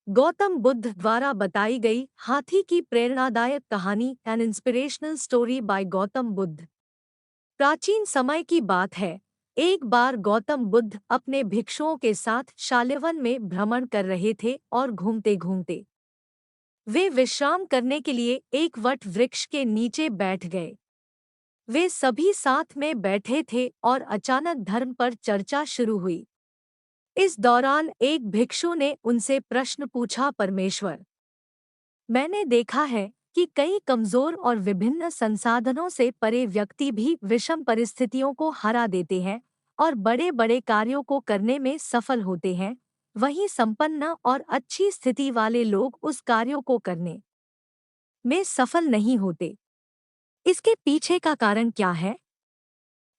गौतम बुद्ध द्वारा बताई गई हाथी की प्रेरणादायक कहानी N inspirational story by Gautam Buddha. प्राचीन समय की बात है। एक बार गौतम बुद्ध अपने भिक्षुओं के साथ शाल्यवन में भ्रमण कर रहे थे और घूमते घूमते वे विश्राम करने के लिए एक वट वृक्ष के नीचे बैठ गए। वे सभी साथ में बैठे थे और अचानक धर्म पर चर्चा शुरू हुई। इस दौरान एक भिक्षु ने उनसे प्रश्न पूछा, परमेश्वर, मैंने देखा है कि कई कमजोर और विभिन्न संसाधनों से परे व्यक्ति भी विषम परिस्थितियों को हरा देते हैं और बड़े बड़े कार्यों को करने में सफल होते हैं। वहीं संपन्न और अच्छी स्थिति वाले लोग उस कार्यों को करने में सफल नहीं होते। इसके पीछे का कारण क्या है?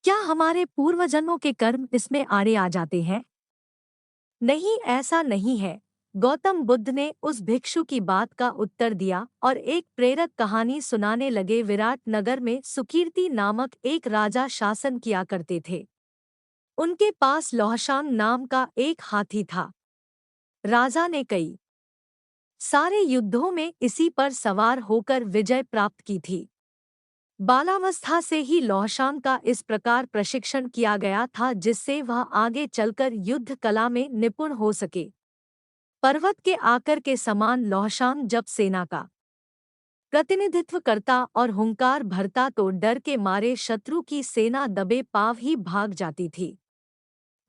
क्या हमारे पूर्वजन्मों के कर्म इसमें आड़े आ जाते हैं? नहीं, ऐसा नहीं है। गौतम बुद्ध ने उस भिक्षु की बात का उत्तर दिया और एक प्रेरक कहानी सुनाने लगे। विराट नगर में सुकीर्ति नामक एक राजा शासन किया करते थे। उनके पास लौहशांग नाम का एक हाथी था। राजा ने कई सारे युद्धों में इसी पर सवार होकर विजय प्राप्त की थी। बालावस्था से ही लौहशांग का इस प्रकार प्रशिक्षण किया गया था जिससे वह आगे चलकर युद्ध कला में निपुण हो सके। पर्वत के आकर के समान लौहशांग जब सेना का प्रतिनिधित्व करता और हुंकार भरता तो डर के मारे शत्रु की सेना दबे पांव ही भाग जाती थी।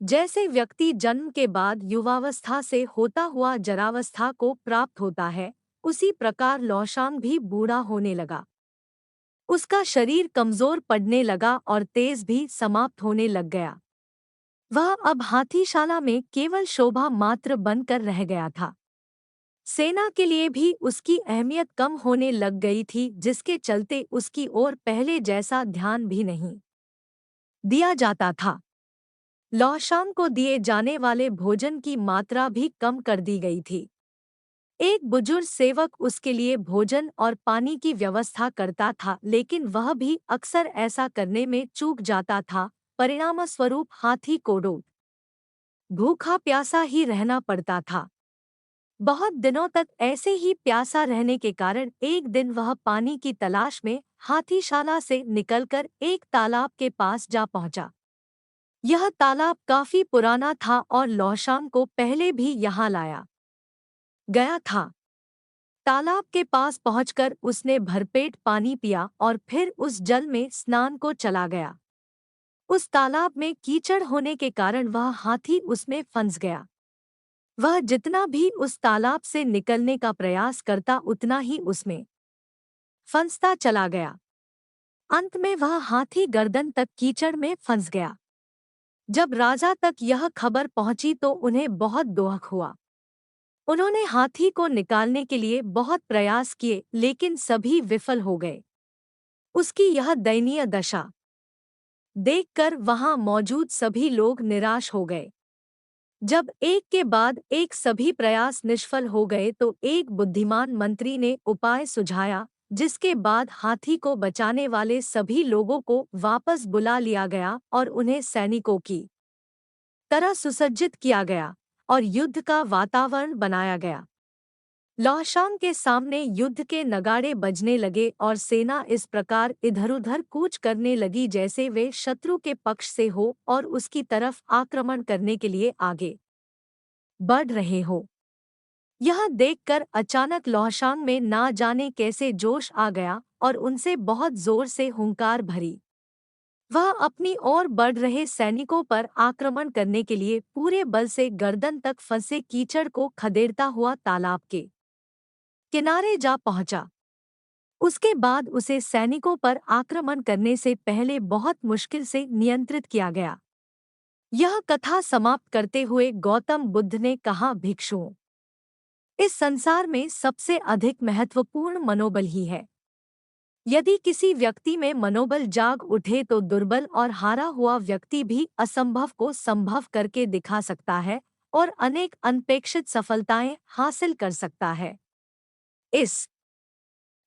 जैसे व्यक्ति जन्म के बाद युवावस्था से होता हुआ जरावस्था को प्राप्त होता है, उसी प्रकार लौहशांग भी बूढ़ा होने लगा। उसका शरीर कमजोर पड़ने लगा और तेज भी समाप्त होने लग गया। वह अब हाथीशाला में केवल शोभा मात्र बनकर रह गया था। सेना के लिए भी उसकी अहमियत कम होने लग गई थी, जिसके चलते उसकी ओर पहले जैसा ध्यान भी नहीं दिया जाता था। लौहशांग को दिए जाने वाले भोजन की मात्रा भी कम कर दी गई थी। एक बुजुर्ग सेवक उसके लिए भोजन और पानी की व्यवस्था करता था, लेकिन वह भी अक्सर ऐसा करने में चूक जाता था। परिणामस्वरूप हाथी को रोज भूखा प्यासा ही रहना पड़ता था। बहुत दिनों तक ऐसे ही प्यासा रहने के कारण एक दिन वह पानी की तलाश में हाथीशाला से निकलकर एक तालाब के पास जा पहुंचा। यह तालाब काफी पुराना था और लौहशांग को पहले भी यहाँ लाया गया था। तालाब के पास पहुंचकर उसने भरपेट पानी पिया और फिर उस जल में स्नान को चला गया। उस तालाब में कीचड़ होने के कारण वह हाथी उसमें फंस गया। वह जितना भी उस तालाब से निकलने का प्रयास करता उतना ही उसमें फंसता चला गया। अंत में वह हाथी गर्दन तक कीचड़ में फंस गया। जब राजा तक यह खबर पहुंची तो उन्हें बहुत दुख हुआ। उन्होंने हाथी को निकालने के लिए बहुत प्रयास किए, लेकिन सभी विफल हो गए। उसकी यह दयनीय दशा देखकर वहां मौजूद सभी लोग निराश हो गए। जब एक के बाद एक सभी प्रयास निष्फल हो गए तो एक बुद्धिमान मंत्री ने उपाय सुझाया, जिसके बाद हाथी को बचाने वाले सभी लोगों को वापस बुला लिया गया और उन्हें सैनिकों की तरह सुसज्जित किया गया और युद्ध का वातावरण बनाया गया। लौहशांग के सामने युद्ध के नगाड़े बजने लगे और सेना इस प्रकार इधर-उधर कूच करने लगी जैसे वे शत्रु के पक्ष से हो और उसकी तरफ आक्रमण करने के लिए आगे बढ़ रहे हो। यह देखकर अचानक लौहशांग में ना जाने कैसे जोश आ गया और उनसे बहुत जोर से हुंकार भरी। वह अपनी ओर बढ़ रहे सैनिकों पर आक्रमण करने के लिए पूरे बल से गर्दन तक फंसे कीचड़ को खदेड़ता हुआ तालाब के किनारे जा पहुंचा। उसके बाद उसे सैनिकों पर आक्रमण करने से पहले बहुत मुश्किल से नियंत्रित किया गया। यह कथा समाप्त करते हुए गौतम बुद्ध ने कहा, भिक्षुओं, इस संसार में सबसे अधिक महत्वपूर्ण मनोबल ही है। यदि किसी व्यक्ति में मनोबल जाग उठे तो दुर्बल और हारा हुआ व्यक्ति भी असंभव को संभव करके दिखा सकता है और अनेक अनपेक्षित सफलताएं हासिल कर सकता है। इस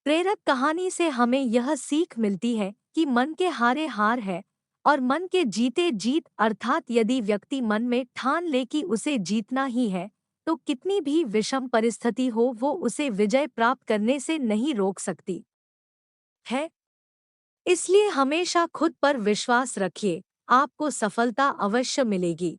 प्रेरक कहानी से हमें यह सीख मिलती है कि मन के हारे हार है और मन के जीते जीत, अर्थात यदि व्यक्ति मन में ठान ले कि उसे जीतना ही है तो कितनी भी विषम परिस्थिति हो वो उसे विजय प्राप्त करने से नहीं रोक सकती है। इसलिए हमेशा खुद पर विश्वास रखिए, आपको सफलता अवश्य मिलेगी।